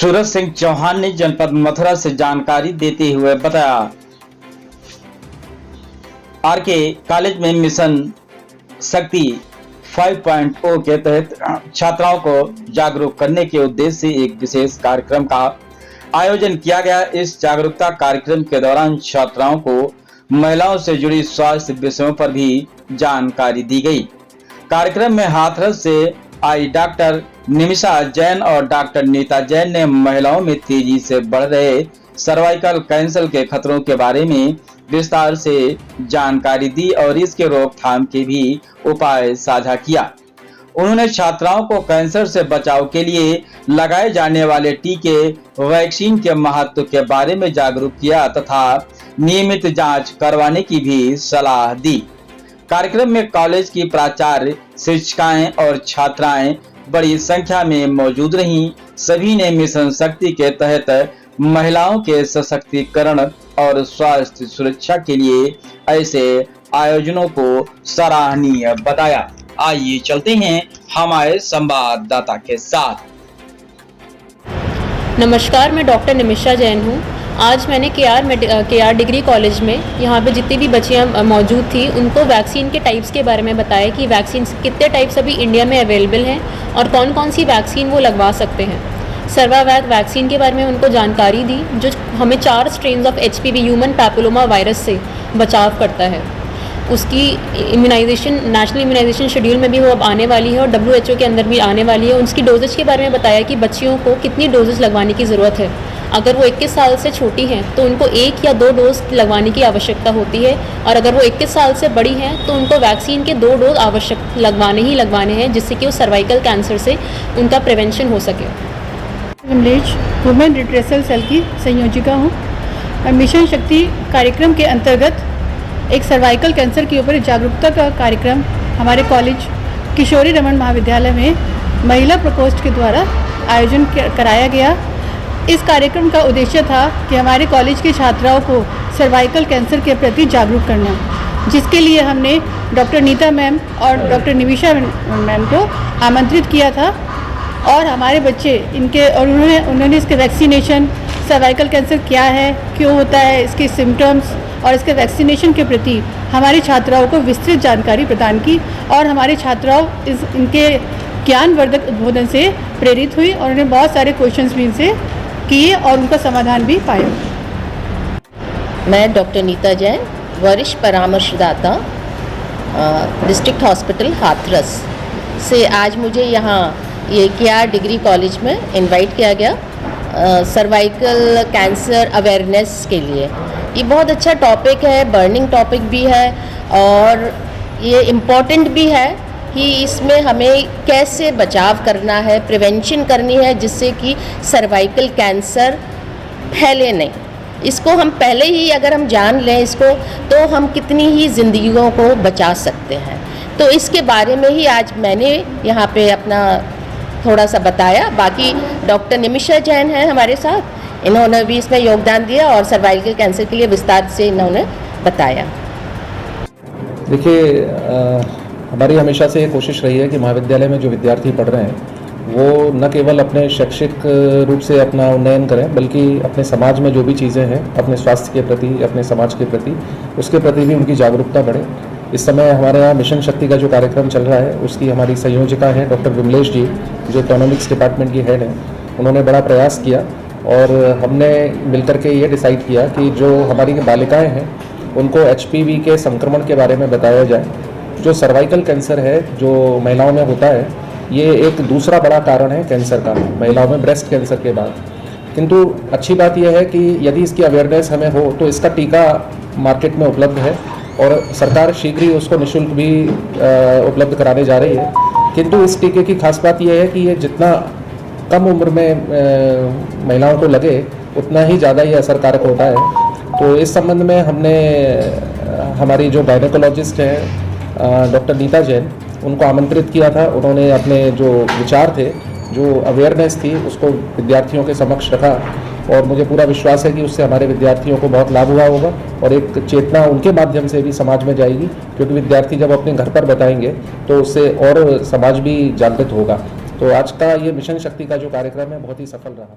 सूरज सिंह चौहान ने जनपद मथुरा से जानकारी देते हुए बताया, आरके कॉलेज में मिशन शक्ति 5.0 के तहत छात्राओं को जागरूक करने के उद्देश्य से एक विशेष कार्यक्रम का आयोजन किया गया। इस जागरूकता कार्यक्रम के दौरान छात्राओं को महिलाओं से जुड़ी स्वास्थ्य विषयों पर भी जानकारी दी गई। कार्यक्रम में हाथरस से आई डॉक्टर निमिषा जैन और डॉक्टर नीता जैन ने महिलाओं में तेजी से बढ़ रहे सर्वाइकल कैंसर के खतरों के बारे में विस्तार से जानकारी दी और इसके रोकथाम के भी उपाय साझा किया। उन्होंने छात्राओं को कैंसर से बचाव के लिए लगाए जाने वाले टीके वैक्सीन के महत्व के बारे में जागरूक किया तथा नियमित जांच करवाने की भी सलाह दी। कार्यक्रम में कॉलेज की प्राचार्य, शिक्षिकाएं और छात्राएं बड़ी संख्या में मौजूद रहीं। सभी ने मिशन शक्ति के तहत महिलाओं के सशक्तिकरण और स्वास्थ्य सुरक्षा के लिए ऐसे आयोजनों को सराहनीय बताया। आइए चलते हैं हमारे संवाददाता के साथ। नमस्कार, मैं डॉक्टर निमिषा जैन हूँ। आज मैंने के.आर. डिग्री कॉलेज में यहाँ पे जितनी भी बच्चियाँ मौजूद थी उनको वैक्सीन के टाइप्स के बारे में बताया कि वैक्सीन कितने टाइप्स अभी इंडिया में अवेलेबल हैं और कौन कौन सी वैक्सीन वो लगवा सकते हैं। सर्वावैक वैक्सीन के बारे में उनको जानकारी दी, जो हमें 4 strain of HPV human papilloma virus से बचाव करता है। उसकी इम्यूनाइजेशन नेशनल इम्यूनाइजेशन शेड्यूल में भी वो अब आने वाली है और WHO के अंदर भी आने वाली है। उसकी डोजेज के बारे में बताया कि बच्चियों को कितनी डोजेज लगवाने की ज़रूरत है। अगर वो 21 साल से छोटी हैं तो उनको 1 या 2 डोज लगवाने की आवश्यकता होती है और अगर वो 21 साल से बड़ी हैं तो उनको वैक्सीन के 2 डोज आवश्यक लगवाने हैं, जिससे कि वो सर्वाइकल कैंसर से उनका प्रिवेंशन हो सके। विमलेश वुमेन रिट्रेसल सेल की संयोजिका हूँ। मिशन शक्ति कार्यक्रम के अंतर्गत एक सर्वाइकल कैंसर के ऊपर जागरूकता का कार्यक्रम हमारे कॉलेज किशोरी रमन महाविद्यालय में महिला प्रकोष्ठ के द्वारा आयोजन कराया गया। इस कार्यक्रम का उद्देश्य था कि हमारे कॉलेज की छात्राओं को सर्वाइकल कैंसर के प्रति जागरूक करना, जिसके लिए हमने डॉक्टर नीता मैम और डॉक्टर निमिषा मैम को आमंत्रित किया था और हमारे बच्चे इनके और उन्होंने इसके वैक्सीनेशन, सर्वाइकल कैंसर क्या है, क्यों होता है, इसके सिम्टम्स और इसके वैक्सीनेशन के प्रति हमारी छात्राओं को विस्तृत जानकारी प्रदान की और हमारी छात्राओं इनके ज्ञानवर्धक उद्बोधन से प्रेरित हुई और उन्हें बहुत सारे क्वेश्चंस भी इनसे किए और उनका समाधान भी पाया। मैं डॉक्टर नीता जैन, वरिष्ठ परामर्शदाता, डिस्ट्रिक्ट हॉस्पिटल हाथरस से आज मुझे यहाँ ये के.आर. डिग्री कॉलेज में इनवाइट किया गया सर्वाइकल कैंसर अवेयरनेस के लिए। ये बहुत अच्छा टॉपिक है, बर्निंग टॉपिक भी है और ये इम्पॉर्टेंट भी है कि इसमें हमें कैसे बचाव करना है, प्रिवेंशन करनी है, जिससे कि सर्वाइकल कैंसर फैले नहीं। इसको हम पहले ही अगर हम जान लें इसको, तो हम कितनी ही ज़िंदगियों को बचा सकते हैं। तो इसके बारे में ही आज मैंने यहाँ पे अपना थोड़ा सा बताया। बाकी डॉक्टर निमिषा जैन हैं हमारे साथ, इन्होंने भी इसमें योगदान दिया और सर्वाइकल कैंसर के लिए विस्तार से इन्होंने बताया। देखिए, हमारी हमेशा से ये कोशिश रही है कि महाविद्यालय में जो विद्यार्थी पढ़ रहे हैं वो न केवल अपने शैक्षिक रूप से अपना उन्नयन करें, बल्कि अपने समाज में जो भी चीज़ें हैं, अपने स्वास्थ्य के प्रति, अपने समाज के प्रति, उसके प्रति भी उनकी जागरूकता बढ़े। इस समय हमारे यहाँ मिशन शक्ति का जो कार्यक्रम चल रहा है उसकी हमारी संयोजिका है डॉक्टर विमलेश जी, जो इकोनॉमिक्स डिपार्टमेंट की हेड हैं। उन्होंने बड़ा प्रयास किया और हमने मिलकर के ये डिसाइड किया कि जो हमारी बालिकाएं हैं उनको HPV के संक्रमण के बारे में बताया जाए। जो सर्वाइकल कैंसर है जो महिलाओं में होता है, ये एक दूसरा बड़ा कारण है कैंसर का महिलाओं में ब्रेस्ट कैंसर के बाद। किंतु अच्छी बात यह है कि यदि इसकी अवेयरनेस हमें हो तो इसका टीका मार्केट में उपलब्ध है और सरकार शीघ्र ही उसको निःशुल्क भी उपलब्ध कराने जा रही है। किंतु इस टीके की खास बात यह है कि ये जितना कम उम्र में महिलाओं को लगे उतना ही ज़्यादा ये असरकारक होता है। तो इस संबंध में हमने हमारी जो गायनेकोलॉजिस्ट हैं डॉक्टर नीता जैन, उनको आमंत्रित किया था। उन्होंने अपने जो विचार थे, जो अवेयरनेस थी, उसको विद्यार्थियों के समक्ष रखा और मुझे पूरा विश्वास है कि उससे हमारे विद्यार्थियों को बहुत लाभ हुआ होगा और एक चेतना उनके माध्यम से भी समाज में जाएगी, क्योंकि विद्यार्थी जब अपने घर पर बताएंगे तो उससे और समाज भी जागृत होगा। तो आज का ये मिशन शक्ति का जो कार्यक्रम है बहुत ही सफल रहा।